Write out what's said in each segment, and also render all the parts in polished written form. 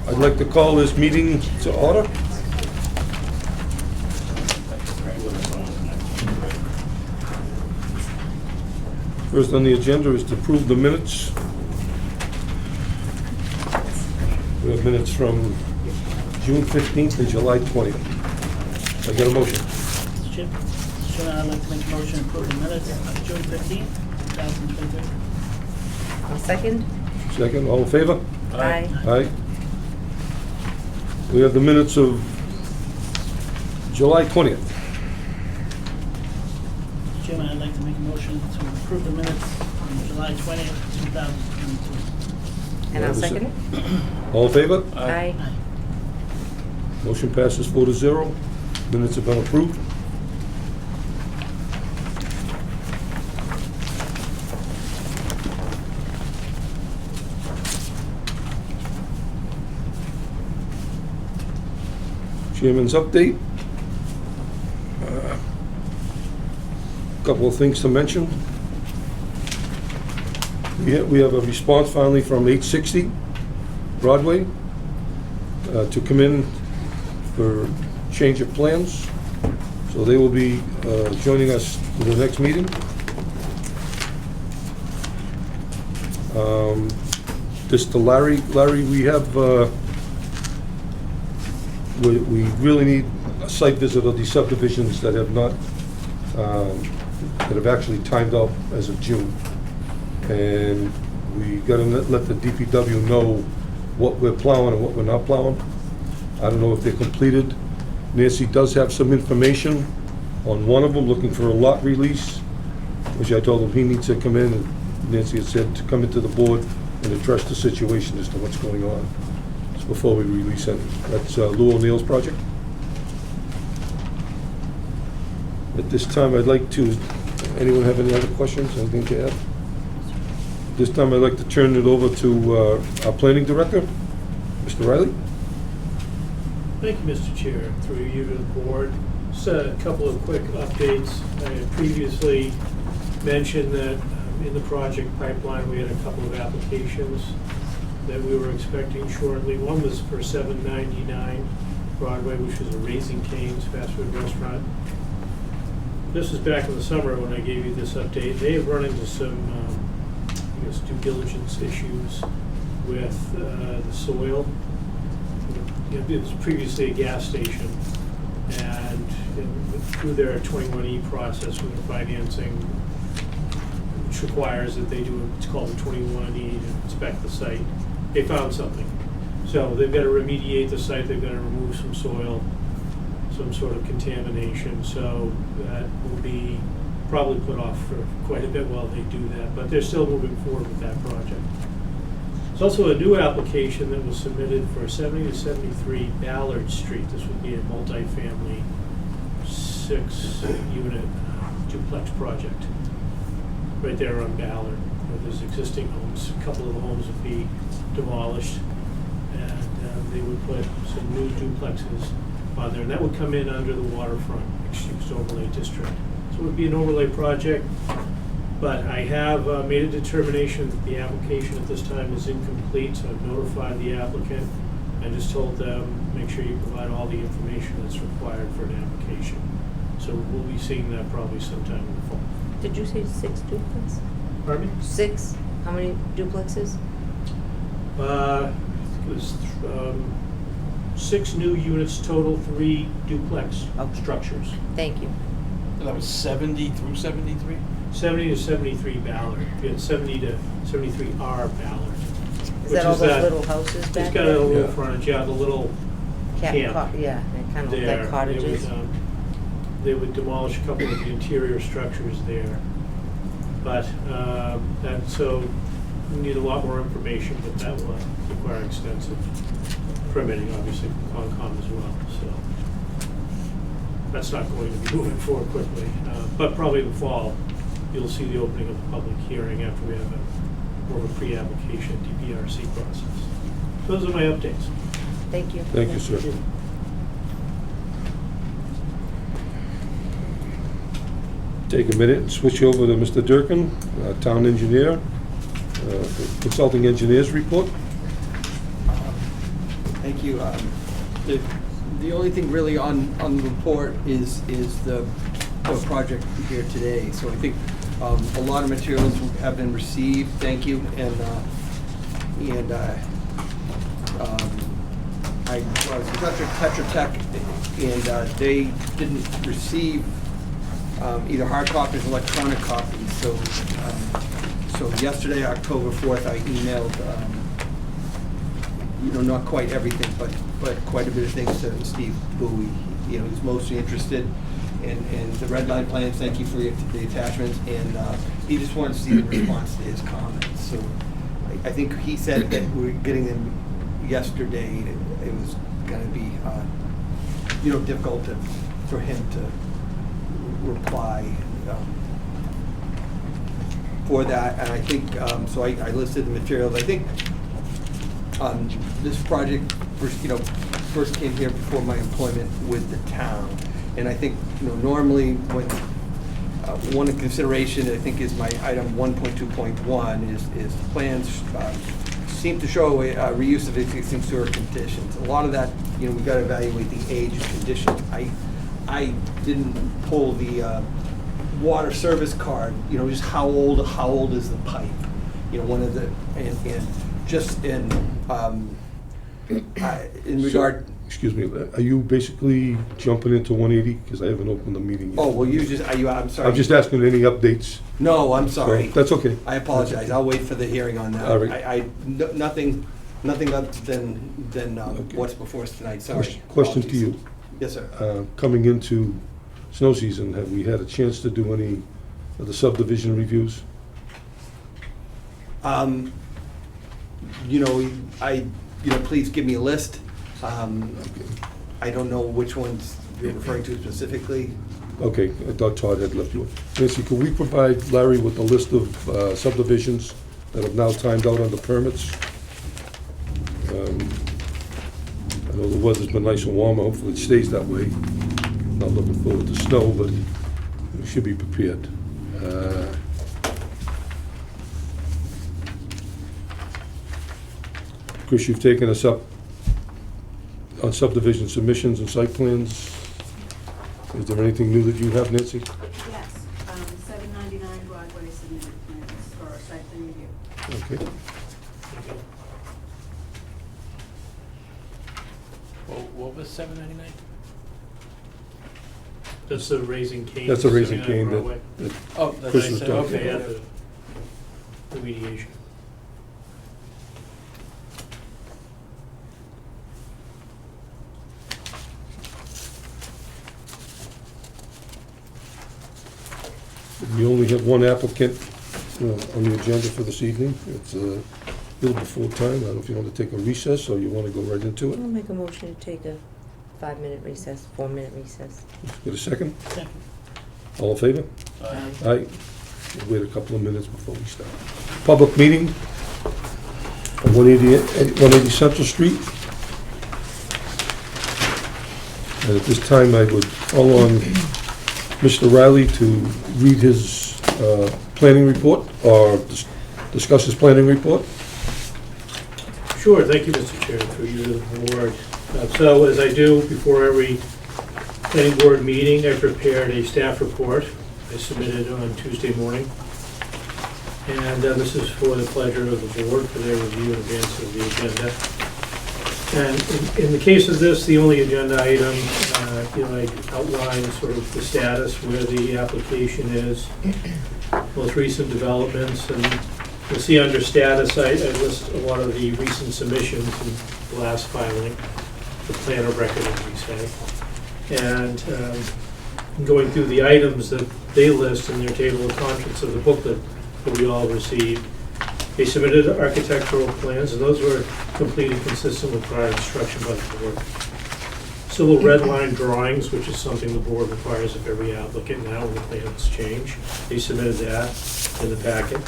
I'd like to call this meeting to order. First on the agenda is to approve the minutes. We have minutes from June 15th and July 20th. I get a motion. Mr. Chairman, I'd like to make a motion to approve the minutes of June 15th, 2023. I'll second. Second, all in favor? Aye. Aye. We have the minutes of July 20th. Mr. Chairman, I'd like to make a motion to approve the minutes on July 20th, 2022. And I'll second it. All in favor? Aye. Aye. Motion passes 4-0. Minutes have been approved. Chairman's update. Couple of things to mention. We have a response finally from 860 Broadway to come in for change of plans. So they will be joining us for the next meeting. This to Larry. Larry, we have, we really need a site visit of these subdivisions that have not, that have actually timed out as of June. And we gotta let the DPW know what we're plowing and what we're not plowing. I don't know if they're completed. Nancy does have some information on one of them, looking for a lot release, which I told him he needs to come in, and Nancy had said to come into the board and address the situation as to what's going on. It's before we release it. That's Lou O'Neill's project. At this time, I'd like to, anyone have any other questions, anything to add? This time, I'd like to turn it over to our planning director, Mr. Riley. Thank you, Mr. Chair. Through you to the board. Just a couple of quick updates. I had previously mentioned that in the project pipeline, we had a couple of applications that we were expecting shortly. One was for 799 Broadway, which was a Raising Cane's fast food restaurant. This was back in the summer when I gave you this update. They have run into some due diligence issues with the soil. It was previously a gas station, and through their 21E process with their financing, which requires that they do what's called a 21E to inspect the site, they found something. So they've got to remediate the site, they've got to remove some soil, some sort of contamination, so that will be probably put off for quite a bit while they do that, but they're still moving forward with that project. There's also a new application that was submitted for 70 to 73 Ballard Street. This would be a multifamily 6-unit duplex project right there on Ballard, where there's existing homes. A couple of the homes would be demolished, and they would put some new duplexes on there, and that would come in under the waterfront mixed-use overlay district. So it would be an overlay project, but I have made a determination that the application at this time is incomplete, so I've notified the applicant and just told them, make sure you provide all the information that's required for an application. So we'll be seeing that probably sometime in the fall. Did you say 6 duplexes? Pardon me? 6? How many duplexes? I think it was 6 new units total, 3 duplex Okay. structures. Thank you. That was 70 through 73? 70 to 73 Ballard. We had 70 to 73R Ballard. Is that all those little houses back It's got there? a little Yeah. frontage, yeah, the little camp Yeah, they kind of look there. like cottages. They would demolish a couple of the interior structures there. But so we need a lot more information, but that will require extensive permitting, obviously, from Concom as well. So that's not going to be moving forward quickly. But probably in the fall, you'll see the opening of the public hearing after we have more of a pre-application DPRC process. Those are my updates. Thank you. Thank you, sir. Take a minute and switch over to Mr. Durkin, town engineer, consulting engineers report. Thank you. The only thing really on the report is the project here today. So I think a lot of materials have been received. Thank you. And I was in touch with Tetra Tech, and they didn't receive either hard copies or electronic copies. So yesterday, October 4th, I emailed, not quite everything, but quite a bit of things to Steve Bowie. He's mostly interested in the red line plans. Thank you for the attachments, and he just wanted to see the response to his comments. So I think he said that we were getting them yesterday. It was going to be, difficult for him to reply for that. And I think, so I listed the materials. I think this project first came here before my employment with the town. And I think, normally when one consideration, I think, is my item 1.2.1 is plans seem to show reuse of existing sewer conditions. A lot of that, we've got to evaluate the age and condition. I didn't pull the water service card, just how old is the pipe? One of the, and just in regard. Excuse me, are you basically jumping into 180? Because I haven't opened the meeting yet. Oh, well, I'm sorry. I'm just asking any updates. No, I'm sorry. That's okay. I apologize. I'll wait for the hearing on that. All right. Nothing other than what's before us tonight. Sorry. Question to you. Yes, sir. Coming into snow season, have we had a chance to do any of the subdivision reviews? Please give me a list. Okay. I don't know which ones you're referring to specifically. Okay, I thought Todd had left you. Nancy, could we provide Larry with a list of subdivisions that have now timed out on the permits? I know the weather's been nice and warm. Hopefully it stays that way. Not looking forward to snow, but we should be prepared. Chris, you've taken us up on subdivision submissions and site plans. Is there anything new that you have, Nancy? Yes, 799 Broadway submitted plans for site plan review. Okay. What was 799? That's the Raising Cane. That's a Raising 79 Cane Broadway. that Oh, that's Chris right. was talking Okay, yeah, about. the mediation. We only have one applicant on the agenda for this evening. It's a little before time. I don't know if you want to take a recess or you want to go right into I'll it. make a motion to take a 5-minute recess, 4-minute recess. Get a second? Second. All in favor? Aye. Aye. We'll wait a couple of minutes before we start. Public meeting at 180 Central Street. And at this time, I would call on Mr. Riley to read his planning report or discuss his planning report. Sure, thank you, Mr. Chair, through you to the board. So as I do before every planning board meeting, I prepared a staff report. I submitted on Tuesday morning. And this is for the pleasure of the board for their review in advance of the agenda. And in the case of this, the only agenda item, I outline sort of the status, where the application is, most recent developments, and you'll see under status, I list a lot of the recent submissions and the last filing, the plan of record, as we say. And going through the items that they list in their table of contents of the booklet that we all received. They submitted architectural plans, and those were completed consistent with prior instruction by the board. Civil red line drawings, which is something the board requires of every applicant now when the plans change. They submitted that in the packet.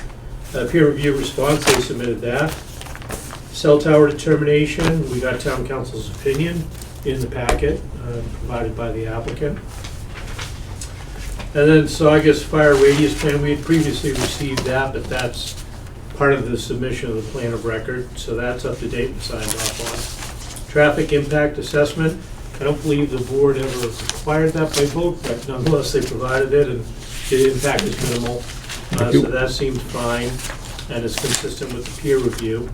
Peer review response, they submitted that. Cell tower determination, we got town council's opinion in the packet provided by the applicant. And then Saugus fire radius plan, we had previously received that, but that's part of the submission of the plan of record, so that's up to date and signed off on. traffic impact assessment. I don't believe the board ever required that by vote, but nonetheless, they provided it, and the impact is minimal. So that seems fine, and it's consistent with the peer review.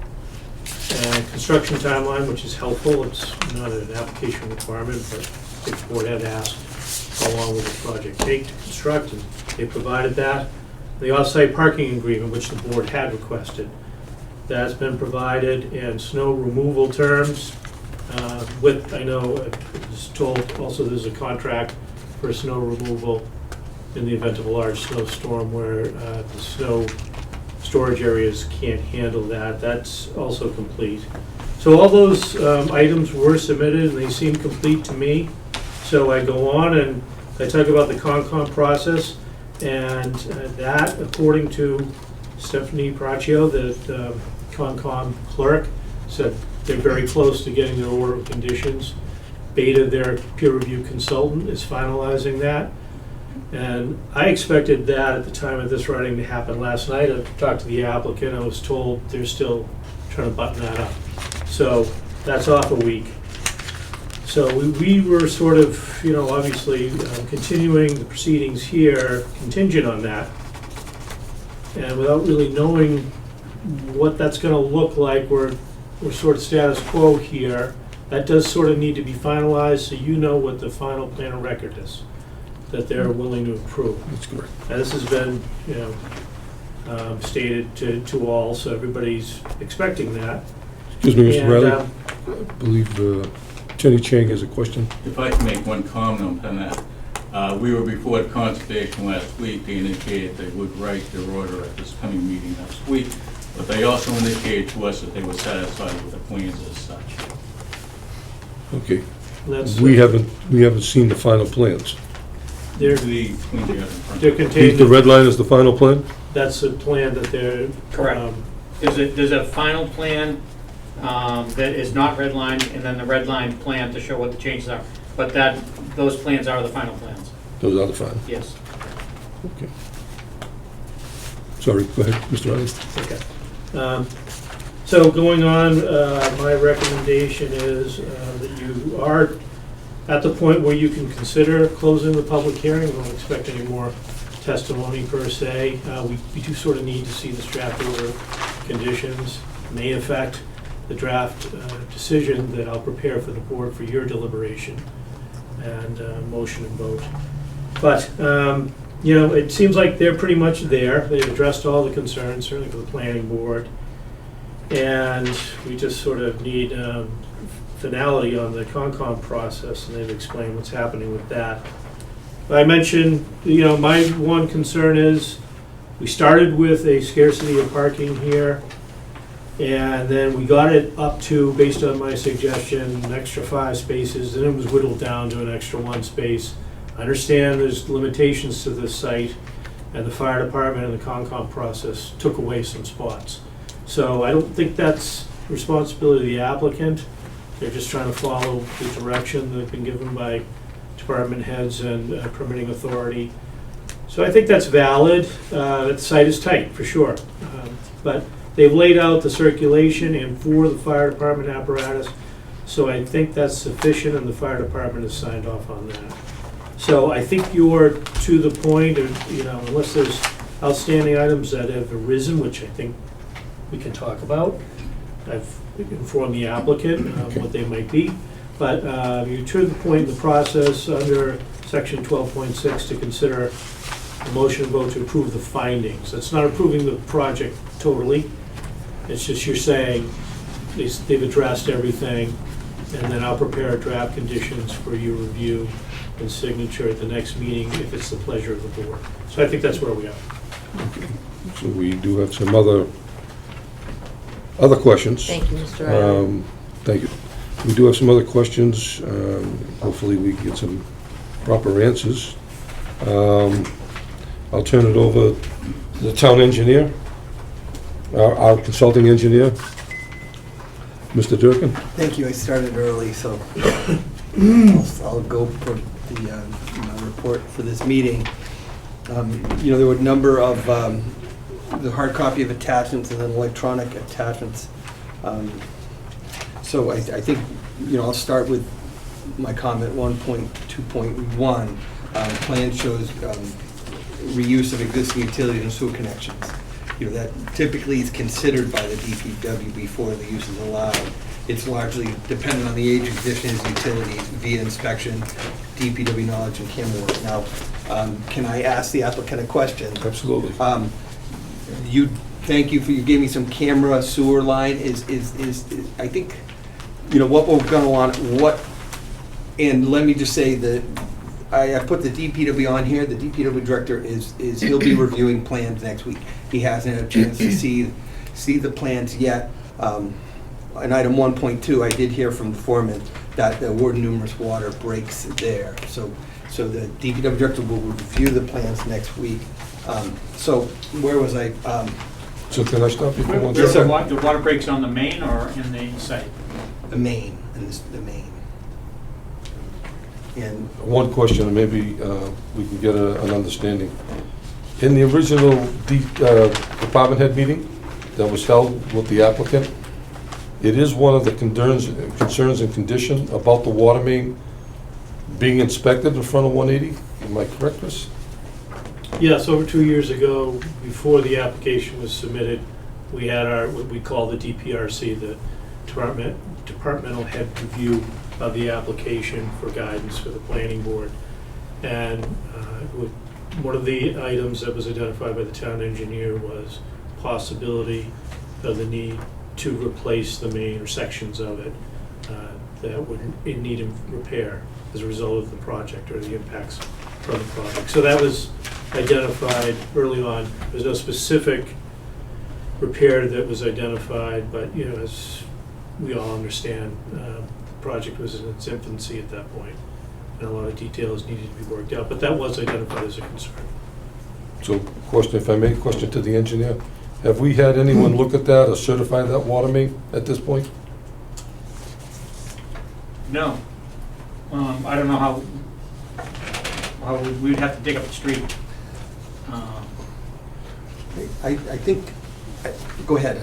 And construction timeline, which is helpful, it's not an application requirement, but if the board had asked how long would the project take to construct, and they provided that. The off-site parking agreement, which the board had requested, that's been provided, and snow removal terms, with, I know, I was told also there's a contract for snow removal in the event of a large snowstorm where the snow storage areas can't handle that. That's also complete. So all those items were submitted, and they seem complete to me. So I go on and I talk about the Concom process, and that, according to Stephanie Braccio, the Concom clerk, said they're very close to getting their order of conditions. Beta, their peer review consultant, is finalizing that. And I expected that at the time of this writing to happen last night. I talked to the applicant. I was told they're still trying to button that up. So that's off a week. So we were sort of, obviously continuing the proceedings here contingent on that. And without really knowing what that's going to look like, we're sort of status quo here. That does sort of need to be finalized, so you know what the final plan of record is that they're willing to approve. That's correct. And this has been, stated to all, so everybody's expecting that. Excuse me, Mr. And, Riley. I believe Jenny Chang has a question. If I can make one comment on that. We were before the Conservation last week. They indicated they would write their order at this coming meeting next week, but they also indicated to us that they were satisfied with the plans as such. Okay. That's, We haven't seen the final plans. they're The plans you have in front they're of you. contained, The red line is the final plan? that's the plan that they're. Correct. There's a final plan that is not redlined, and then the red line plan to show what the changes are. But those plans are the final plans, Those are the final. yes. Okay. Sorry, go ahead, Mr. Riley. Okay. So going on, my recommendation is that you are at the point where you can consider closing the public hearing. We don't expect any more testimony per se. We do sort of need to see this draft order of conditions. May affect the draft decision that I'll prepare for the board for your deliberation and motion and vote. But, it seems like they're pretty much there. They've addressed all the concerns, certainly for the planning board. And we just sort of need finality on the Concom process, and they've explained what's happening with that. I mentioned, my one concern is we started with a scarcity of parking here, and then we got it up to, based on my suggestion, an extra 5 spaces, and it was whittled down to an extra 1 space. I understand there's limitations to this site, and the fire department and the Concom process took away some spots. So I don't think that's responsibility of the applicant. They're just trying to follow the direction they've been given by department heads and permitting authority. So I think that's valid. The site is tight, for sure. But they've laid out the circulation and for the fire department apparatus. So I think that's sufficient, and the fire department has signed off on that. So I think you're to the point of, unless there's outstanding items that have arisen, which I think we can talk about. I've informed the applicant what they might be. But you're to the point in the process under section 12.6 to consider a motion vote to approve the findings. That's not approving the project totally. It's just you're saying they've addressed everything, and then I'll prepare draft conditions for your review and signature at the next meeting if it's the pleasure of the board. So I think that's where we are. So we do have some other questions. Thank you, Mr. Riley. Thank you. We do have some other questions. Hopefully we can get some proper answers. I'll turn it over to the town engineer, our consulting engineer, Mr. Durkin. Thank you. I started early, so I'll go for the report for this meeting. There were a number of the hard copy of attachments and then electronic attachments. So I think I'll start with my comment 1.2.1. Plan shows reuse of existing utility and sewer connections. That typically is considered by the DPW before the use is allowed. It's largely dependent on the age, condition of utilities via inspection, DPW knowledge, and CAM work. Now, can I ask the applicant a question? Absolutely. Thank you you gave me some camera sewer line is I think, what we're gonna want, and let me just say that I put the DPW on here. The DPW director he'll be reviewing plans next week. He hasn't had a chance to see the plans yet. In item 1.2, I did hear from the foreman that there were numerous water breaks there. So the DPW director will review the plans next week. So where was I? So can I stop you for one Yes, second? sir. The water breaks on the main or in the site? The main, the main. And One question, and maybe we can get an understanding. In the original department head meeting that was held with the applicant, it is one of the concerns and condition about the water main being inspected in front of 180. Am I correct, Chris? Yes, over 2 years ago, before the application was submitted, we had what we call the DPRC, the Departmental Head Review of the application for guidance for the planning board. And one of the items that was identified by the town engineer was possibility of the need to replace the main or sections of it that would need repair as a result of the project or the impacts from the project. So that was identified early on. There's no specific repair that was identified, but as we all understand, the project was in its infancy at that point, and a lot of details needed to be worked out, but that was identified as a concern. So, question, if I may, question to the engineer. Have we had anyone look at that or certify that water main at this point? No. I don't know how we'd have to dig up the street. I think, go ahead.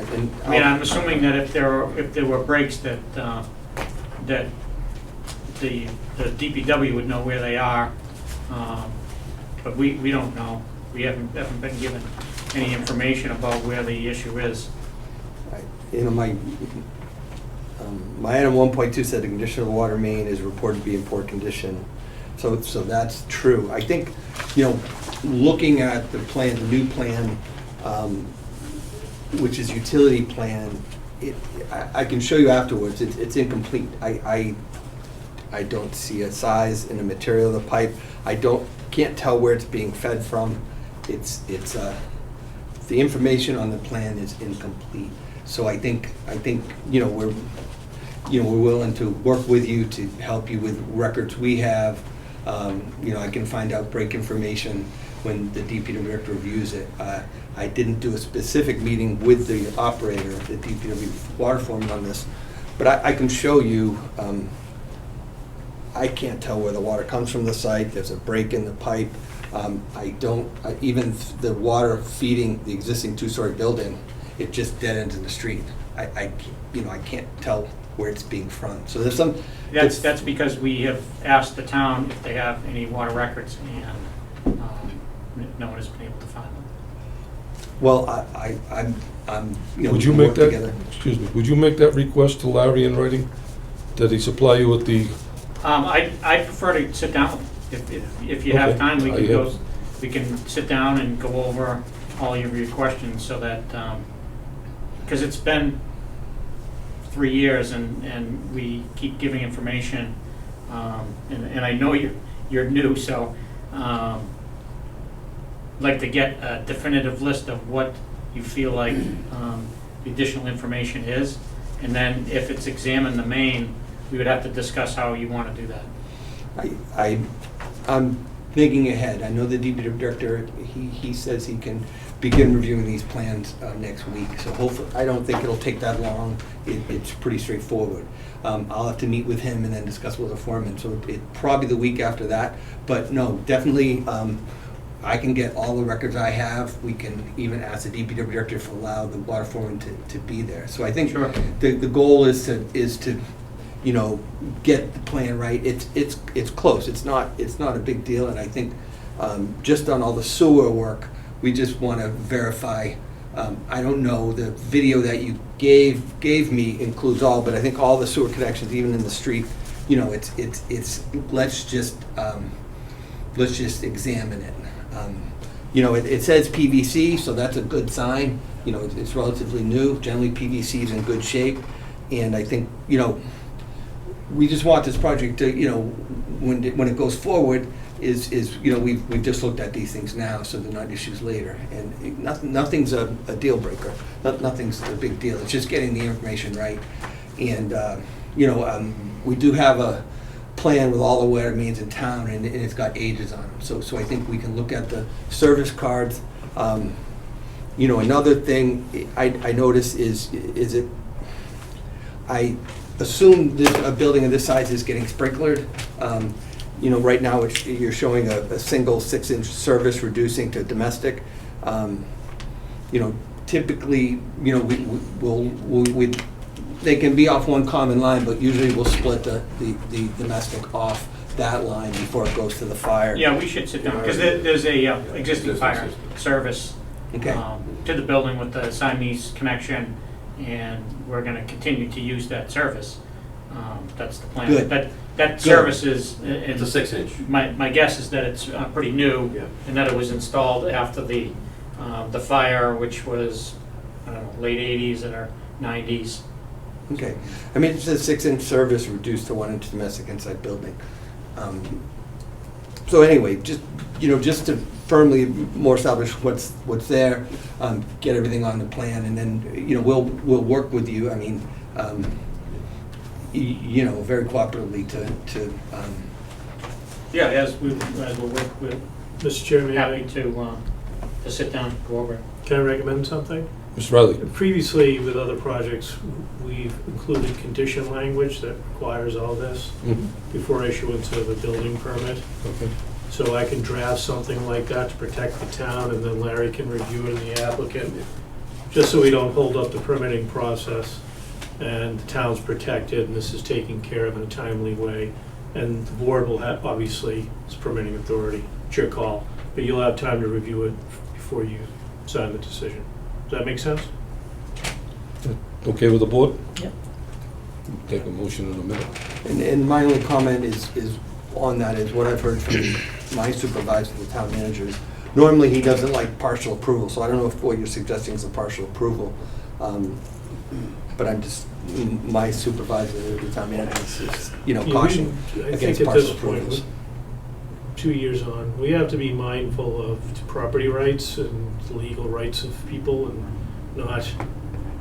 I mean, I'm assuming that if there were breaks that the DPW would know where they are, but we don't know. We haven't been given any information about where the issue is. My item 1.2 said the condition of the water main is reported to be in poor condition. So that's true. I think, looking at the plan, the new plan, which is utility plan, I can show you afterwards. It's incomplete. I don't see a size and a material of the pipe. Can't tell where it's being fed from. The information on the plan is incomplete. So I think we're willing to work with you to help you with records we have. I can find out break information when the DPW director reviews it. I didn't do a specific meeting with the operator, the DPW water foreman on this, but I can show you. I can't tell where the water comes from the site. There's a break in the pipe. Even the water feeding the existing two-story building, it just dead ends in the street. I can't tell where it's being from. So there's some. That's because we have asked the town if they have any water records, and no one has been able to find them. Well, I'm Would you we make work that? together. Excuse me. Would you make that request to Larry in writing, that he supply you with the? I prefer to sit down. If you have Okay. time, we can sit down and go over all of your questions so that, because it's been 3 years and we keep giving information, and I know you're new, so I'd like to get a definitive list of what you feel like the additional information is, and then if it's examined the main, we would have to discuss how you want to do that. I'm thinking ahead. I know the DPW director, he says he can begin reviewing these plans next week. So hopefully, I don't think it'll take that long. It's pretty straightforward. I'll have to meet with him and then discuss with the foreman. So probably the week after that. But no, definitely, I can get all the records I have. We can even ask the DPW director to allow the water foreman to be there. So I think Sure. the goal is to you know, get the plan right. It's close. It's not a big deal, and I think just on all the sewer work, we just want to verify. I don't know, the video that you gave me includes all, but I think all the sewer connections, even in the street, you know, it's let's just examine it. You know, it says PVC, so that's a good sign. You know, it's relatively new. Generally, PVC is in good shape, and I think, you know, we just want this project to, you know, when it goes forward, is you know, we've just looked at these things now, so they're not issues later, and nothing's a deal breaker. Nothing's a big deal. It's just getting the information right, and you know, we do have a plan with all the water mains in town, and it's got ages on them. So I think we can look at the service cards. You know, another thing I noticed is it. I assume a building of this size is getting sprinklered. You know, right now you're showing a single 6-inch service reducing to domestic. You know, typically, you know, they can be off one common line, but usually we'll split the domestic off that line before it goes to the fire. Yeah, we should sit down, because there's a existing fire service Okay. To the building with the Siamese connection, and we're gonna continue to use that service. That's the plan. Good. That service is, It's a 6-inch. my guess is that it's pretty new, Yeah. and that it was installed after the fire, which was, I don't know, late 80s or 90s. Okay. I mean, it's a 6-inch service reduced to 1-inch domestic inside building. So anyway, just, you know, just to firmly more establish what's there, get everything on the plan, and then, you know, we'll work with you. I mean, you know, very cooperatively to Yeah, as we'll work, we're Mr. Chairman, happy to sit down and go over it. can I recommend something? Mr. Riley? Previously, with other projects, we've included condition language that requires all this before issuance of a building permit. Okay. So I can draft something like that to protect the town, and then Larry can review it and the applicant, just so we don't hold up the permitting process, and the town's protected, and this is taken care of in a timely way. And the board will have, obviously, it's permitting authority, it's your call, but you'll have time to review it before you sign the decision. Does that make sense? Okay with the board? Yep. Take a motion in a minute. And my only comment is on that is what I've heard from my supervisor, the town manager, is normally he doesn't like partial approval, so I don't know if what you're suggesting is a partial approval. But I'm just, my supervisor, the town manager, is, you know, caution I against think at partial this point, approvals. 2 years on, we have to be mindful of property rights and the legal rights of people, and not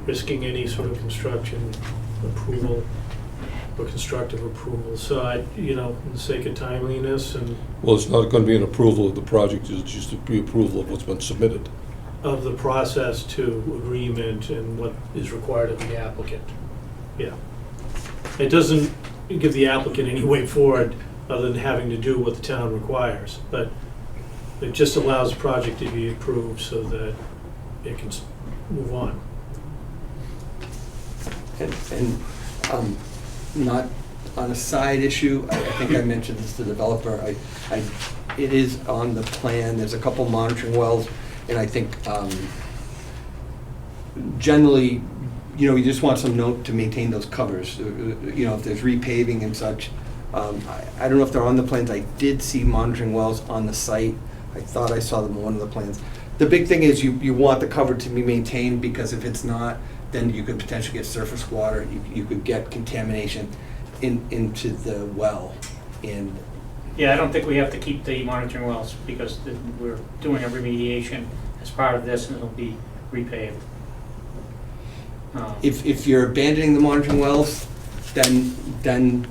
risking any sort of construction approval or constructive approval. So I, you know, for the sake of timeliness and Well, it's not going to be an approval of the project, it's just a pre-approval of what's been submitted. of the process to agreement and what is required of the applicant. Yeah. It doesn't give the applicant any way forward other than having to do what the town requires, but it just allows the project to be approved so that it can move on. And not on a side issue, I think I mentioned this to the developer, it is on the plan, there's a couple monitoring wells, and I think generally, you know, you just want some note to maintain those covers, you know, if there's repaving and such. I don't know if they're on the plans, I did see monitoring wells on the site, I thought I saw them on one of the plans. The big thing is you want the cover to be maintained, because if it's not, then you could potentially get surface water, you could get contamination into the well. And Yeah, I don't think we have to keep the monitoring wells, because we're doing a remediation as part of this, and it'll be repaved. if you're abandoning the monitoring wells, then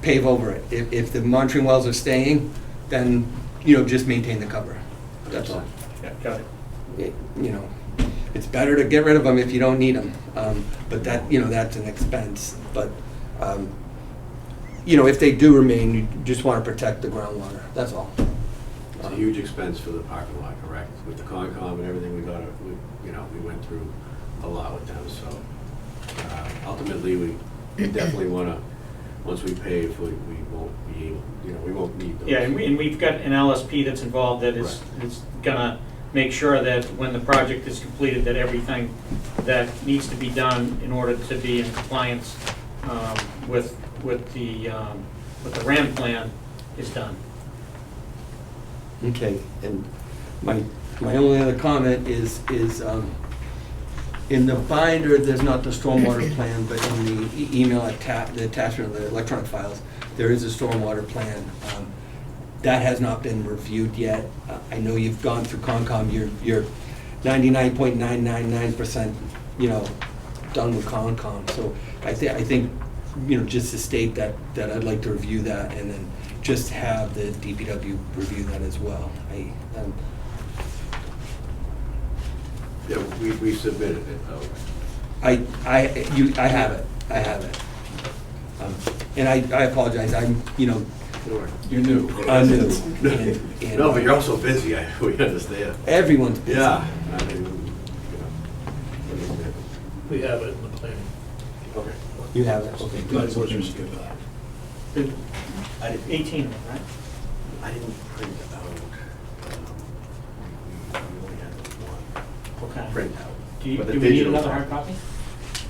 pave over it. If the monitoring wells are staying, then, you know, just maintain the cover. That's all. Yeah, got it. You know, it's better to get rid of them if you don't need them, but that, you know, that's an expense. But, you know, if they do remain, you just want to protect the groundwater, that's all. It's a huge expense for the parking lot, correct? With the Concom and everything, we went through a lot with them, so ultimately, we we definitely wanna, once we pave, we won't be able, we won't need those. Yeah, and we've got an LSP that's involved that is gonna make sure that when the project is completed, that everything that needs to be done in order to be in compliance with the RAM plan is done. Okay, and my only other comment is, in the binder, there's not the stormwater plan, but in the email the attachment of the electronic files, there is a stormwater plan. That has not been reviewed yet. I know you've gone through Concom, you're 99.999%, done with Concom. So I think, just to state that I'd like to review that and then just have the DPW review that as well. Yeah, we submitted it, though. I have it. And I apologize, I'm, You're new. I'm new. And No, but you're also busy, we understand. everyone's busy. Yeah. I mean, We have it in the planning. Okay. You have it, okay. Might as well just give that. 18, right? I didn't print it out. We only had one Okay. printout. Do But the we need digital another copy. hard copy?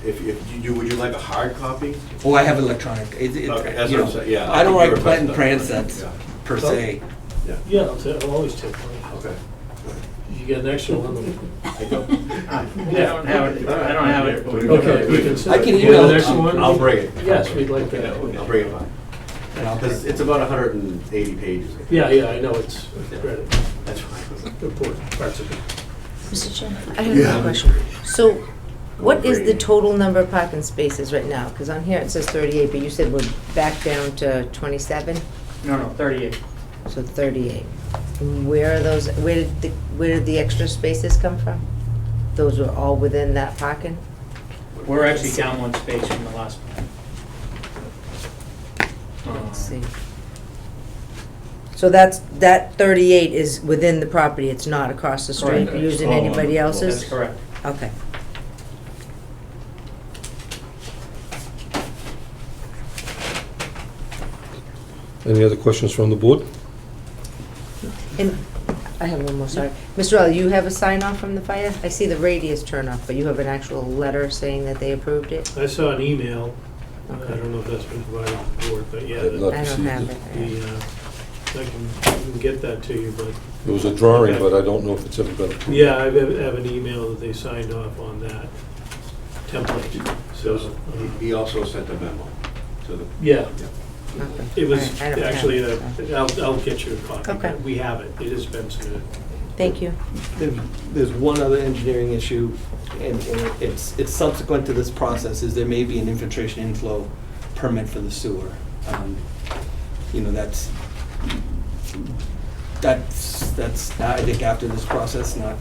If you do, would you like a hard copy? Oh, I have electronic. Okay, that's what I'm saying, yeah. I don't I write think print you print requested sets that. per se. Yeah. Yeah, I'll always take one. Okay. You get an extra one. I don't. I don't have it. I don't have it. Okay, we can I can get email an it. extra one. I'll bring it. Yes, we'd like that. I'll bring it by. And I'll Because it's about 180 pages. Yeah, I know, it's read it. That's why. Important parts of it. Mr. Chair, I have another question. So, what is the total number of parking spaces right now? Because on here it says 38, but you said we're back down to 27, No, 38. so 38. And where are those, where did the extra spaces come from? Those were all within that parking? We're actually down one space from the last plan. Let's see. So that 38 is within the property, it's not across the street Correct. using anybody else's? That's correct. Okay. Any other questions from the board? And I have one more, sorry. Mr. Ellie, you have a sign off from the fire? I see the radius turn off, but you have an actual letter saying that they approved it? I saw an email, I Okay. don't know if that's been provided to the board, but yeah, I've not I don't have received it. I can get that to you, but, It was a drawing, but I don't know if it's ever been approved. yeah, I have an email that they signed off on that template, so, He also sent a memo to the. yeah. Okay. It was All right, I don't have actually, it, so. I'll get you a copy. Okay. We have it, it has been submitted. Thank you. There's one other engineering issue, and it's subsequent to this process, is there may be an infiltration inflow permit for the sewer. That's, I think after this process, not,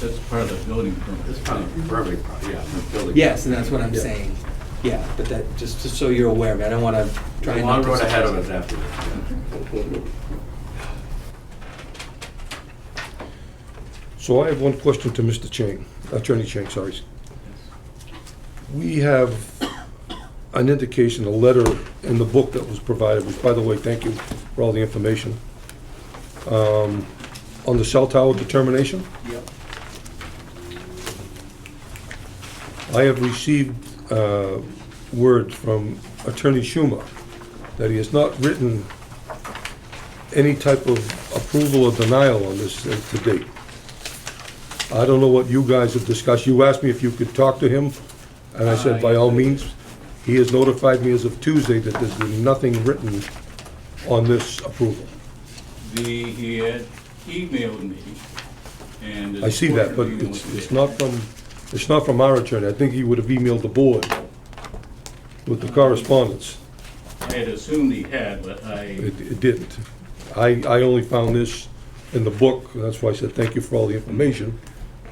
That's part of the building permit. It's kind of permit, yeah, the building. yes, and that's what I'm Yeah. saying. Yeah, but that, just so you're aware of it, I don't want to try A and. long road ahead of us after this, yeah. So I have one question to Mr. Chang, Attorney Chang, sorry. We have an indication, a letter in the book that was provided, which, by the way, thank you for all the information, on the cell tower determination. Yep. I have received word from Attorney Schumer that he has not written any type of approval or denial on this to date. I don't know what you guys have discussed. You asked me if you could talk to him, and I said, by all means. He has notified me as of Tuesday that there's been nothing written on this approval. He had emailed me, and. I see that, but it's not from our attorney. I think he would have emailed the board with the correspondence. I had assumed he had, but It didn't. I only found this in the book, that's why I said thank you for all the information.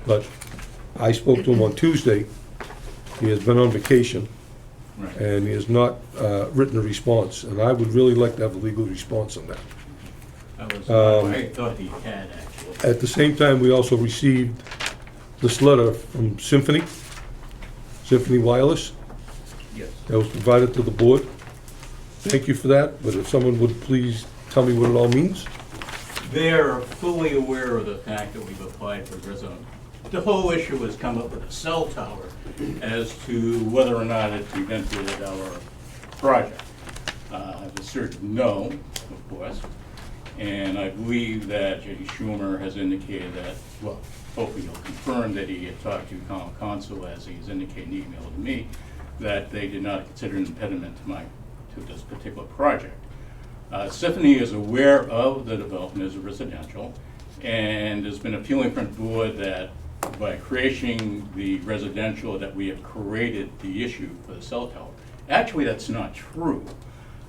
But I spoke to him on Tuesday. He has been on vacation, right. and he has not written a response. And I would really like to have a legal response on that. I thought he had, actually. At the same time, we also received this letter from Symphony Wireless, Yes. That was provided to the board. Thank you for that, but if someone would please tell me what it all means? They're fully aware of the fact that we've applied for resident. The whole issue has come up with a cell tower as to whether or not it prevented our project. The certain no, of course, and I believe that J.D. Schumer has indicated that, well, hopefully he'll confirm that he had talked to Common Council, as he's indicated in email to me, that they did not consider an impediment to this particular project. Stephanie is aware of the development as a residential, and has been appealing from the board that by creating the residential that we have created the issue for the cell tower. Actually, that's not true.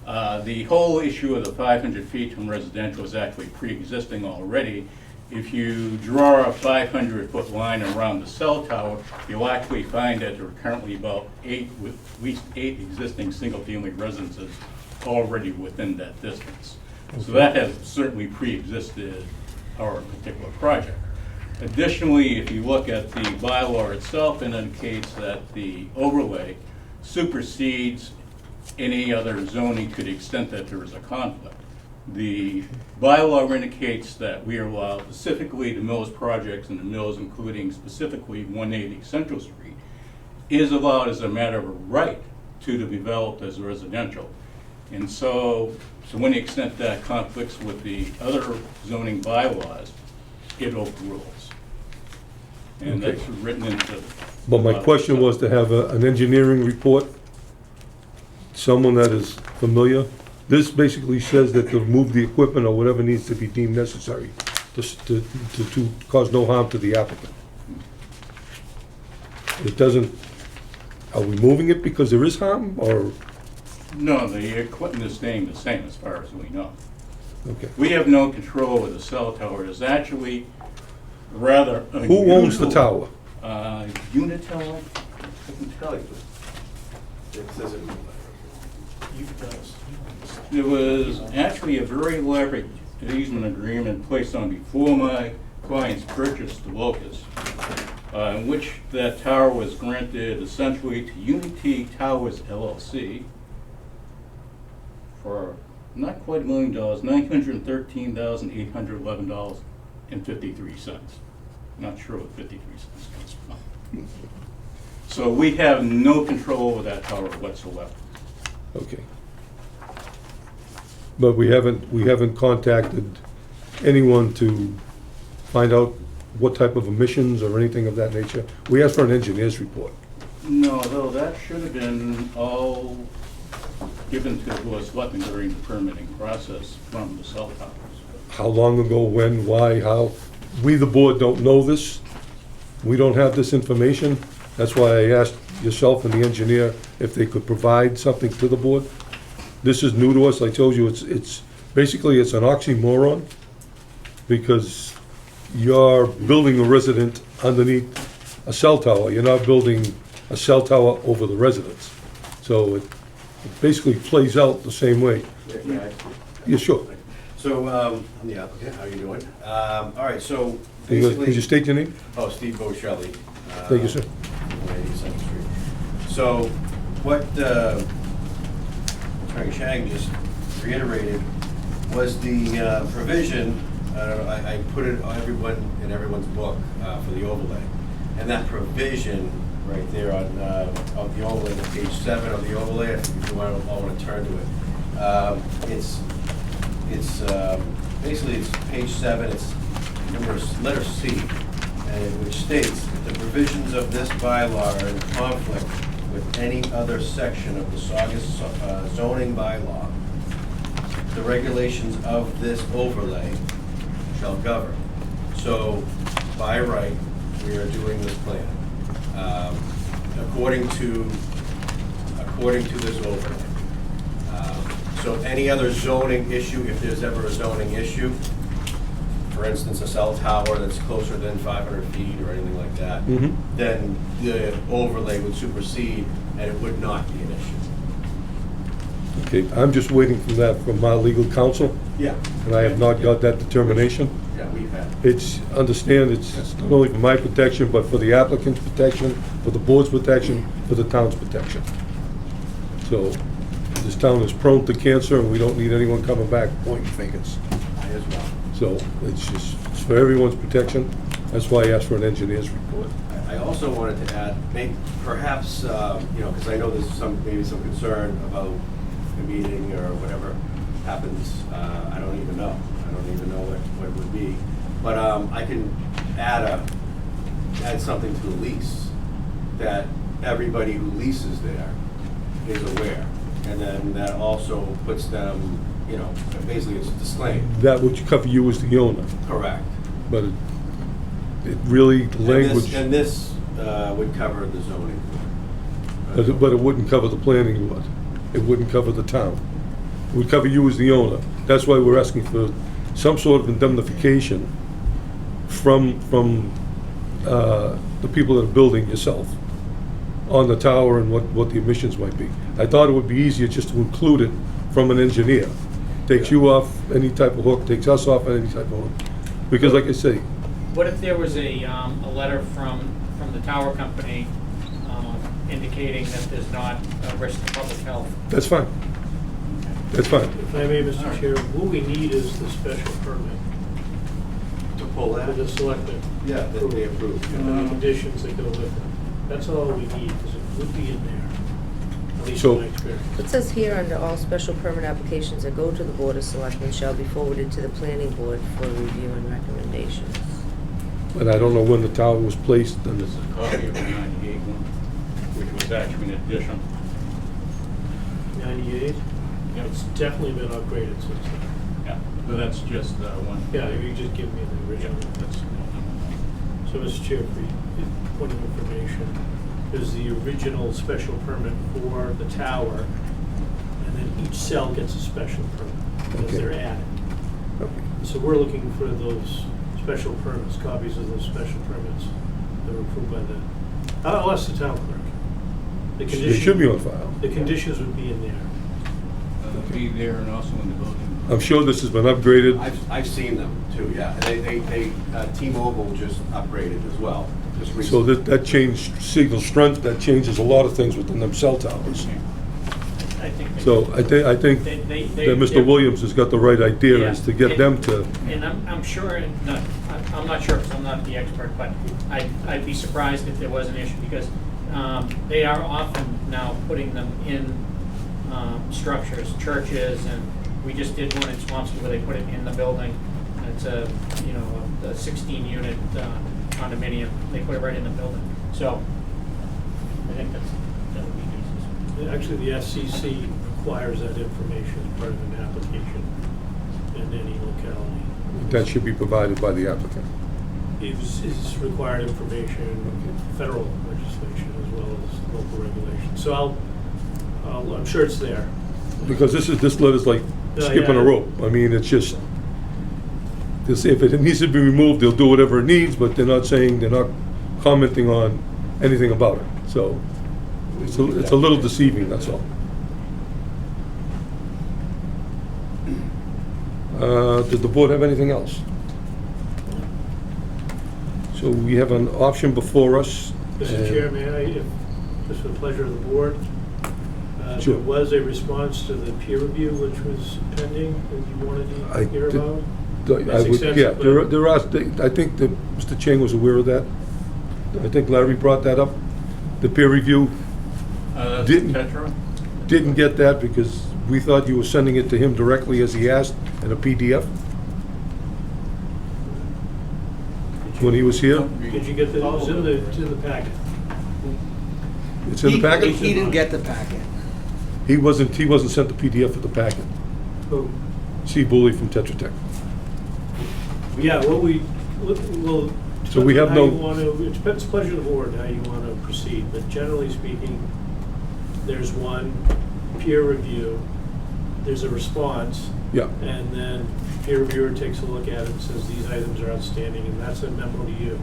The whole issue of the 500 feet from residential is actually pre-existing already. If you draw a 500-foot line around the cell tower, you'll actually find that there are currently about at least eight existing single-family residences already within that distance. So that has certainly pre-existed our particular project. Additionally, if you look at the bylaw itself, it indicates that the overlay supersedes any other zoning to the extent that there is a conflict. The bylaw indicates that we are allowed specifically the mills projects and the mills, including specifically 180 Central Street, is allowed as a matter of right to be developed as residential. And so to any extent that conflicts with the other zoning bylaws, it overrules. And Okay. that's written into. But my question was to have an engineering report, someone that is familiar. This basically says that to move the equipment or whatever needs to be deemed necessary to cause no harm to the applicant. It doesn't, are we moving it because there is harm, or, No, the equipment is staying the same as far as we know. okay. We have no control over the cell tower. It's actually rather unusual. Who owns the tower? Unitel, I can tell you. It says it. There was actually a very elaborate easement agreement placed on before my clients purchased the locus, in which that tower was granted essentially to Unity Towers LLC for not quite $1 million, $913,811.53. Not sure what 53 cents comes from. So we have no control over that tower whatsoever. Okay. But we haven't contacted anyone to find out what type of emissions or anything of that nature? We asked for an engineer's report. No, though that should have been all given to the Board of Selectmen during the permitting process from the cell towers. How long ago, when, why, how? We, the board, don't know this. We don't have this information. That's why I asked yourself and the engineer if they could provide something to the board. This is new to us. I told you, it's basically it's an oxymoron, because you're building a resident underneath a cell tower. You're not building a cell tower over the residence. So it basically plays out the same way. Yeah. Yeah, sure. So, I'm the applicant, how are you doing? All right, so Can you basically. state your name? Oh, Steve Bochelli. Thank you, sir. 180 Central Street. So, what Attorney Chang just reiterated was the provision, I put it on in everyone's book for the overlay. And that provision right there on of the overlay, on page 7 of the overlay, if you want to turn to it. It's basically it's page 7, it's letter C, and which states the provisions of this bylaw are in conflict with any other section of the Saugus zoning bylaw. The regulations of this overlay shall govern. So, by right, we are doing this plan according to this overlay. So any other zoning issue, if there's ever a zoning issue, for instance, a cell tower that's closer than 500 feet or anything like that, Mhm. then the overlay would supersede and it would not be an issue. Okay, I'm just waiting for that from my legal counsel, Yeah. and I have not got that determination. Yeah, we've had. It's not only for my protection, but for the applicant's protection, for the board's protection, for the town's protection. So this town is prone to cancer, and we don't need anyone coming back pointing fingers. I as well. So it's just, it's for everyone's protection. That's why I asked for an engineer's report. I also wanted to add, perhaps, because I know there's maybe some concern about a meeting or whatever happens. I don't even know. I don't even know what it would be. But I can add something to the lease, that everybody who leases there is aware. And then that also puts them, basically it's disclaimed. That would cover you as the owner, Correct. but it really, the language, And this would cover the zoning. but it wouldn't cover the planning board. It wouldn't cover the town. It would cover you as the owner. That's why we're asking for some sort of indemnification from the people that are building yourself on the tower and what the emissions might be. I thought it would be easier just to include it from an engineer. Takes you off any type of hook, takes us off any type of hook. Because like I say, What if there was a letter from the tower company indicating that there's not a risk to public health? that's fine. That's fine. If I may, Mr. Chair, what we need is the special permit To pull for that? the selectmen. Yeah, that they approve. And the conditions that go with it. That's all we need, because it would be in there, at least So- in my experience. It says here, under all special permit applications that go to the Board of Selectmen shall be forwarded to the planning board for review and recommendations. But I don't know when the tower was placed, and There's a copy of the 98 one, which was actually an addition. 98? Yep. It's definitely been upgraded since then. Yeah, but that's just one. Yeah, you just give me the Yeah, original. that's. So, Mr. Chair, for your point of information, there's the original special permit for the tower, and then each cell gets a special permit as Okay. they're added. So we're looking for those special permits, copies of those special permits that were approved by the, I'll ask the town clerk. The they condition- should be on file. The conditions would be in there. Be there and also in the building. I'm sure this has been upgraded. I've seen them too, yeah. They T-Mobile just upgraded as well, just So recently. that changed signal strength, that changes a lot of things within them cell towers. I think they- So I think They- that they- Mr. Williams has got the right idea, Yeah. is to get them to, And I'm sure, I'm not sure, because I'm not the expert, but I'd be surprised if there was an issue, because they are often now putting them in structures, churches, and we just did one in Swampscott where they put it in the building. It's a 16-unit condominium. They put it right in the building. So I think that would be easy. Actually, the FCC requires that information as part of an application in any locality. that should be provided by the applicant. It's required information, federal legislation as well as local regulations. So I'm sure it's there. Because this letter's like Yeah, skipping a yeah. rope. I mean, it's just, they'll say if it needs to be removed, they'll do whatever it needs, but they're not commenting on anything about it. So it's a little deceiving, that's all. Does the board have anything else? So we have an option before us. Mr. and- Chair, may I, if just for the pleasure of the board, Sure. there was a response to the peer review which was pending that you wanted I to hear did- about? I That's would, yeah, extensive, there are, I think that Mr. Chang was aware of that. I think Larry brought that up. The peer review That's Didn't- Tetra? didn't get that because we thought you were sending it to him directly as he asked in a PDF when he was here. Did you get the, it was in the packet. It's in the packet? He didn't get the packet. He wasn't sent the PDF of the packet. Oh, C. Bully from Tetra Tech. yeah, well, So we have no- it's pleasure of the board how you want to proceed, but generally speaking, there's one peer review, there's a response, Yeah, and then peer reviewer takes a look at it and says, these items are outstanding, and that's a memo to you.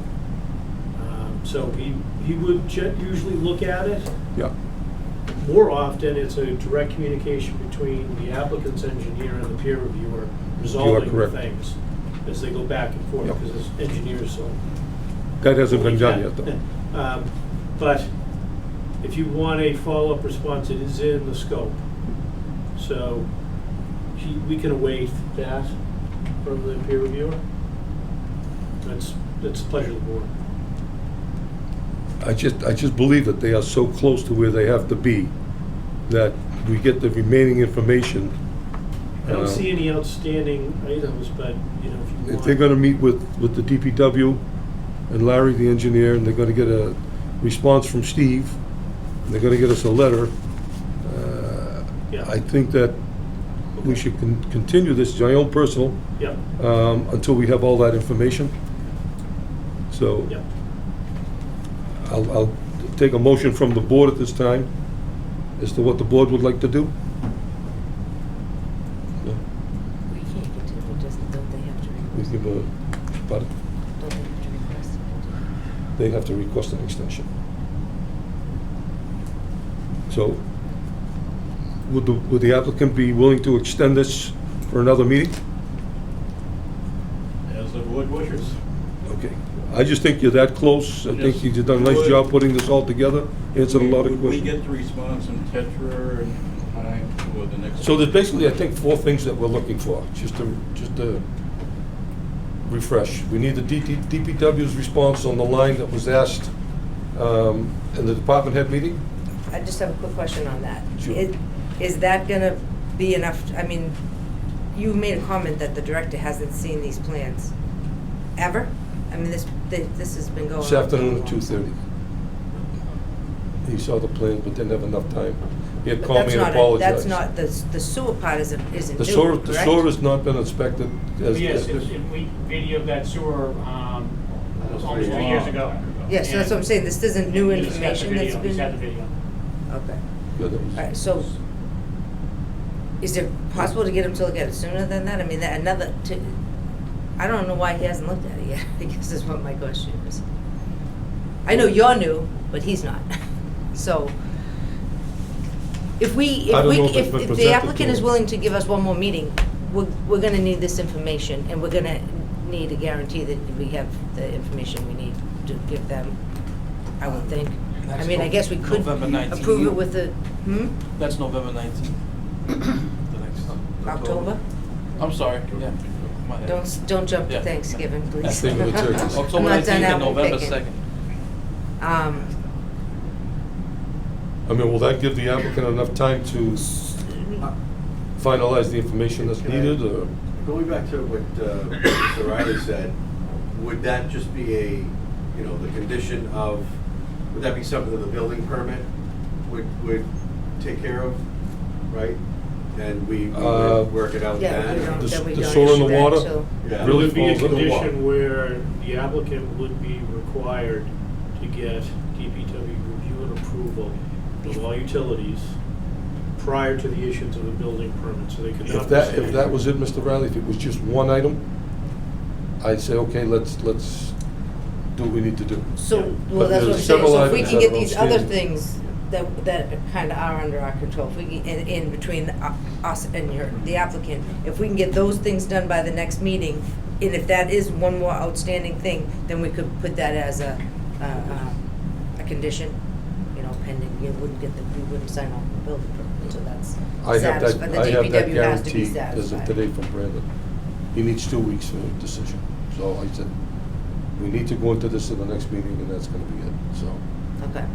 So he would usually look at it. yeah. More often, it's a direct communication between the applicant's engineer and the peer reviewer resolving the correct. things as they go back and forth, Yep. because as engineers, so. That hasn't been done yet, though. But if you want a follow-up response, it is in the scope. So we can await that from the peer reviewer. That's the pleasure of the board. I just believe that they are so close to where they have to be, that we get the remaining information. I don't see any outstanding items, but, you know, if you want. If they're gonna meet with the DPW and Larry, the engineer, and they're gonna get a response from Steve, and they're gonna get us a letter, Yeah. I think that we should continue this, my own personal, Yep, until we have all that information. So yep. I'll take a motion from the board at this time as to what the board would like to do. Yeah, We can't continue, don't they have to we request? give a, but Don't they have to request? they have to request an extension. So would the applicant be willing to extend this for another meeting? As the board wishes. Okay. I just think you're that close. I think you've done a nice job putting this all together, answered a lot of Would we questions. get the response in Tetra in time for the next? So there's basically, I think, 4 things that we're looking for, just to refresh. We need the DPW's response on the line that was asked in the department head meeting. I just have a quick question on that. Sure. Is that gonna be enough, I mean, you made a comment that the director hasn't seen these plans, ever? I mean, this has been going on. This afternoon at 2:30. He saw the plan, but didn't have enough time. He had But called me and apologized. That's not, the sewer part isn't The new, sewer, correct? the sewer has not been inspected as. Yes, and we videoed that sewer almost 2 years ago. Yes, that's what I'm saying, this isn't new He's got the information that's video, been. He's had the video. Okay, Yeah, that was- all right, so, is it possible to get him to look at it sooner than that? I mean, I don't know why he hasn't looked at it yet, I guess is what my question is. I know you're new, but he's not, so, if I don't know if it's been the presented applicant to is him. willing to give us one more meeting, we're gonna need this information, and we're gonna need a guarantee that we have the information we need to give them, I would think. I mean, I guess we could November 19th. approve it with the, That's November 19th. The next time. October? I'm sorry, yeah. My head. Don't jump to Yeah. Thanksgiving, please. Thanksgiving the turkeys. I'm October not done 19th and apple November picking. 2nd. I mean, will that give the applicant enough time to finalize the information that's needed, or? Going back to what Mr. Riley said, would that just be the condition of, would that be something that the building permit would take care of, right? And we would work it out Yeah, then? we don't, then we The don't sewer and issue the that water? till. Yeah. It Really would be a falls in the water. condition where the applicant would be required to get DPW review and approval of all utilities prior to the issuance of a building permit, so they could not If that proceed. was it, Mr. Riley, if it was just one item, I'd say, okay, let's do what we need to do. So, Yeah. well, But that's what I'm there's saying, several so if we items can that get are these other outstanding. things that kind of are under our control, if we can, in between us and the applicant, if we can get those things done by the next meeting, and if that is one more outstanding thing, then we could put that as a condition, pending, we wouldn't sign off on the building permit until that's I have that, satisfied. The I have that DPW has to be guarantee as of satisfied. today from Brandon. He needs 2 weeks for a decision. So I said, we need to go into this in the next meeting, and that's gonna be it, so. Okay.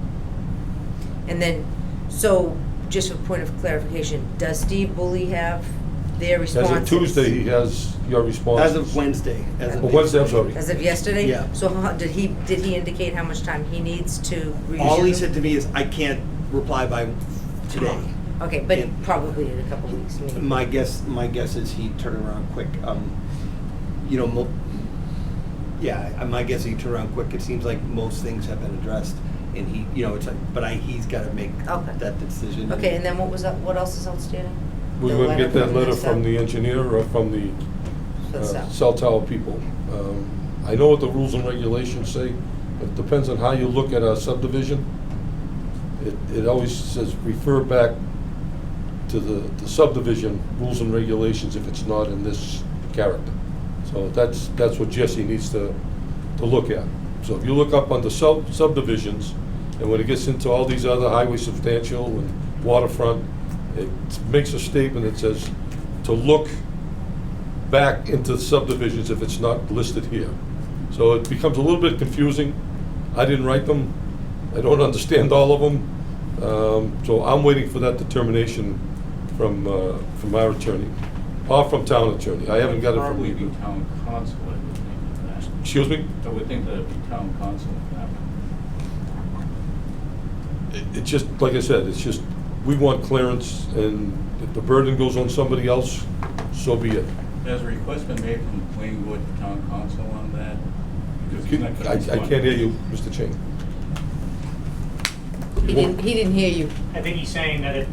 And then, so, just for point of clarification, does Steve Bully have their As responses? of Tuesday, he has your response. As of Wednesday. Oh, Wednesday, I'm sorry. As of yesterday? Yeah. So did he indicate how much time he needs to review? All he said to me is, I can't reply by today. Okay, but And- probably in a couple of weeks, maybe. My guess is he'd turn around quick. My guess is he'd turn around quick. It seems like most things have been addressed, and it's like, but he's got to make Okay. that decision. Okay, and then what else is outstanding? We The will get that from letter the from the cell? engineer or from the The cell. cell tower people. I know what the rules and regulations say. It depends on how you look at a subdivision. It always says refer back to the subdivision rules and regulations if it's not in this character. So that's what Jesse needs to look at. So if you look up under subdivisions, And when it gets into all these other highway substantial and waterfront, it makes a statement that says to look back into subdivisions if it's not listed here. So it becomes a little bit confusing. I didn't write them. I don't understand all of them. So I'm waiting for that determination from our attorney, or from town attorney. I haven't got it from Probably be legal. town council, I would think of that. Excuse me? I would think that'd be town council for that one. It's just, like I said, it's just, we want clearance, and if the burden goes on somebody else, so be it. Has a request been made from the planning board to town council on that? Because he's not gonna I respond. can't hear you, Mr. Chang. He didn't hear you. I think he's saying that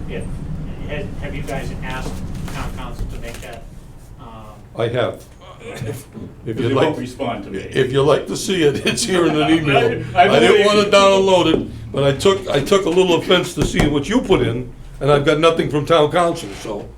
have you guys asked town council to make that? I have. If Because you'd he like, won't respond to me. if you'd like to see it, it's here in an email. I I didn't believe want you. to download it, but I took a little offense to see what you put in, and I've got nothing from town council, so.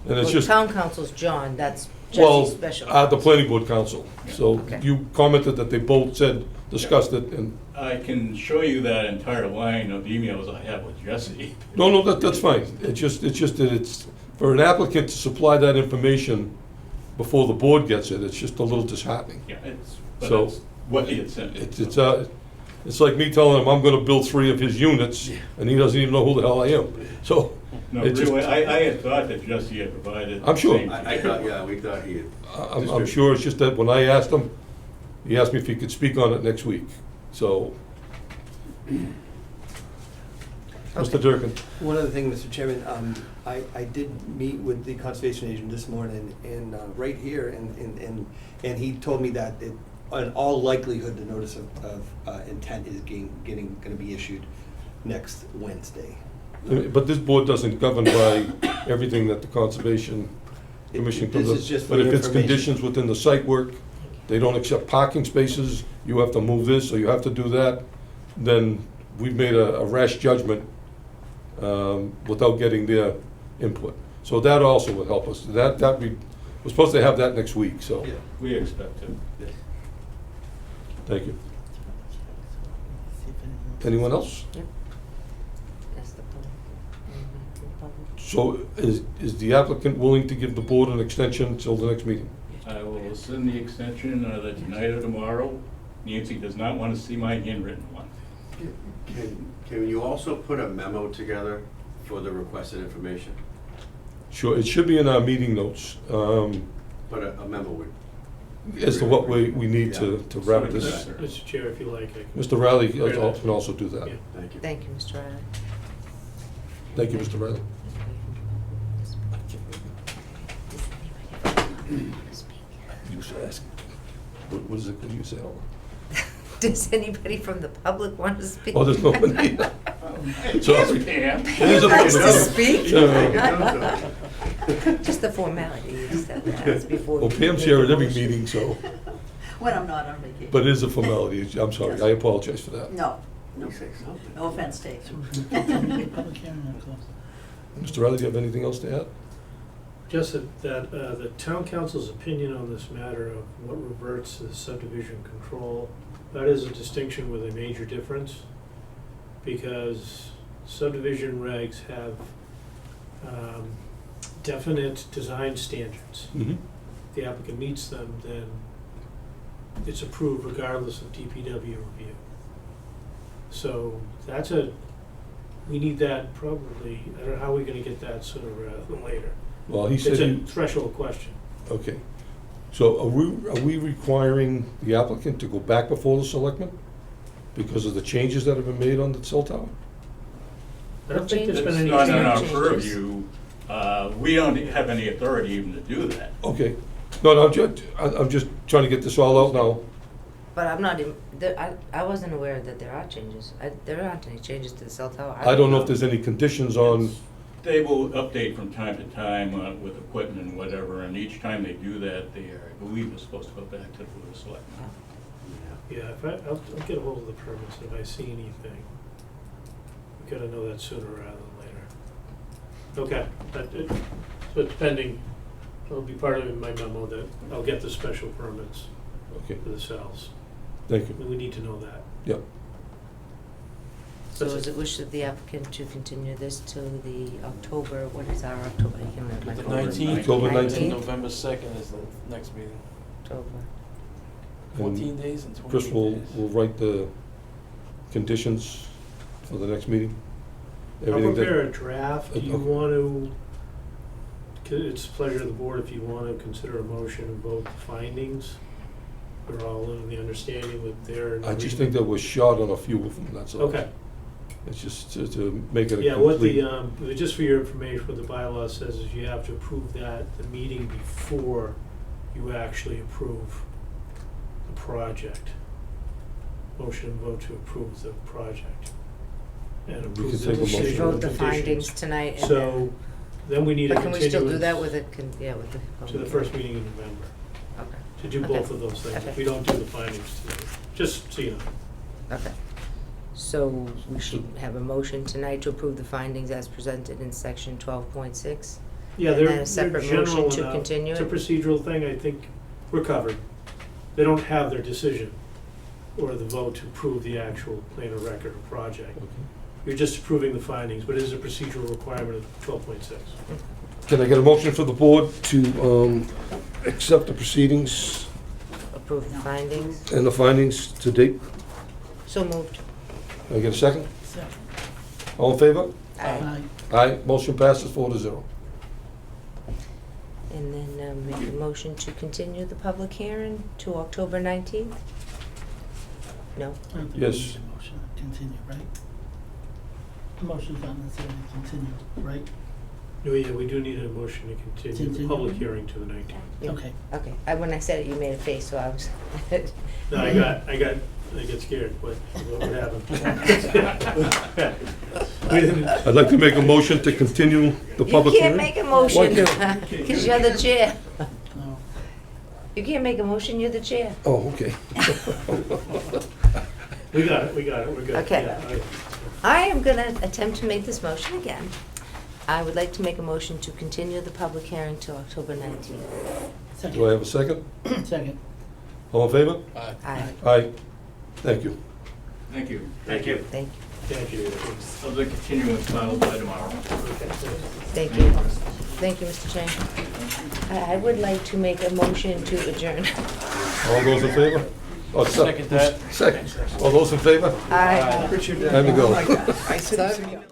And it's Well, just, town council's John, that's well, Jesse's special. the counsel. planning board council. So Okay. you commented that they both said, discussed it, and, I can show you that entire line of emails I have with Jesse. no, that's fine. It's just that it's, for an applicant to supply that information before the board gets it, it's just a little disheartening. Yeah, So- but it's what he had sent. It's like me telling him I'm gonna build 3 of his units, and he doesn't even know who the hell I am. So, No, it just, really, I had thought that Jesse had provided. I'm sure. the same I thought, yeah, we thought he had. I'm sure it's just that when I asked him, he asked me if he could speak on it next week, so. Mr. Durkin, One other thing, Mr. Chairman, I did meet with the conservation agent this morning, and right here, and he told me that in all likelihood, the notice of intent is gonna be issued next Wednesday. but this board doesn't govern by everything that the Conservation Commission comes up. This is just for But if it's information. conditions within the site work, they don't accept parking spaces, you have to move this, or you have to do that, then we've made a rash judgment without getting their input. So that also would help us. We're supposed to have that next week, so, Yeah, we expect to. thank you. Anyone else? That's the plan. So is the applicant willing to give the board an extension until the next meeting? I will send the extension either tonight or tomorrow. Nancy does not want to see my handwritten one. Can you also put a memo together for the requested information? Sure, it should be in our meeting notes, But a memo would. as to what we need to wrap this. Mr. Chair, if you like, I can. Mr. Riley can also do that. Yeah. Thank you. Thank you, Mr. Riley. Thank you, Mr. Riley. You should ask, what is it, what do you say? Does anybody from the public want to speak? Oh, there's nobody. Sorry. Pam. It is a Likes to formality. speak. Just a formality, you just have to ask before. Well, Pam's here at every meeting, so, When I'm not on vacation. but it is a formality. I'm sorry, I apologize for that. No, You say something. no offense taken. Public hearing not closed. Mr. Riley, do you have anything else to add? Just that the town council's opinion on this matter of what reverts to the subdivision control, that is a distinction with a major difference, because subdivision regs have definite design standards. Mm-hmm. If the applicant meets them, then it's approved regardless of DPW review. So we need that probably, I don't know how we're gonna get that sooner rather than later. Well, he It's said, a he- threshold question. okay. So are we requiring the applicant to go back before the selectmen because of the changes that have been made on the cell tower? I don't think there's It's been any not in our changes. purview. We don't have any authority even to do that. Okay. No, I'm just trying to get this all out now. But I'm not even, I wasn't aware that there are changes. There aren't any changes to the cell tower. I don't know if there's any conditions on, They will update from time to time with equipment and whatever, and each time they do that, they are, I believe, is supposed to go back to the Board of Selectmen. Yeah, I'll get a hold of the permits if I see anything. We gotta know that sooner rather than later. Okay, so it's pending, it'll be part of my memo that I'll get the special permits okay, for the cells. thank you. We need to know that. Yep. So is it wish of the applicant to continue this to the October, what is our October? I can't remember. The October 19th. October And 19th. November 2nd is the next meeting. October. 14 days and 28 Chris will days. write the conditions for the next meeting. I'll Everything that- prepare a draft. Do you Okay. want to, it's the pleasure of the board if you want to consider a motion and vote the findings. We're all in the understanding that they're. I just think that we're short on a few of them, that's all. Okay. It's just to make it a Yeah, what complete. just for your information, what the bylaw says is you have to approve that the meeting before you actually approve the project. Motion and vote to approve the project. And approve can the take a We should motion. decision vote the with findings conditions. tonight and So, then we need a but can we continuance. still do that with with the? To the first meeting in November, Okay, to do Okay. both of those things. Okay. If we don't do the findings today, just so you know. okay. So we should have a motion tonight to approve the findings as presented in section 12.6? Yeah, And they're then a separate general motion to enough. continue It's a it? procedural thing, I think we're covered. They don't have their decision or the vote to approve the actual plan of record or project. Okay. You're just approving the findings, but it is a procedural requirement of 12.6. Can I get a motion for the board to accept the proceedings Approve the findings? and the findings to date? So moved. Can I get a second? Second. All in favor? Aye. Aye, motion passes 4-0. And then make a motion to continue the public hearing to October 19th? No? I don't think we Yes. need a motion to continue, right? The motion's not necessarily to continue, right? No, yeah, we do need a motion to continue the Continue. public hearing to the 19th. Yeah. Okay. Okay. When I said it, you made a face, so I was. No, I get scared. What happened? We didn't, I'd like to make a motion to continue the public You hearing. can't make a motion, Why because you're the chair. No. You can't make a motion, you're the chair. Oh, okay. we got it, we're good. Okay. Yeah, all right. I am going to attempt to make this motion again. I would like to make a motion to continue the public hearing till October 19th. Second. Do I have a second? Second. All in favor? Aye. Aye. Aye. Thank you. Thank you. Thank you. Thank you. Thank you. I'll be continuing filed by tomorrow. Thank you. Thank you, Mr. Chang. I would like to make a motion to adjourn. All those in favor? Oh, Second that. Second. All those in favor? Aye. Richard, Time to go. I said.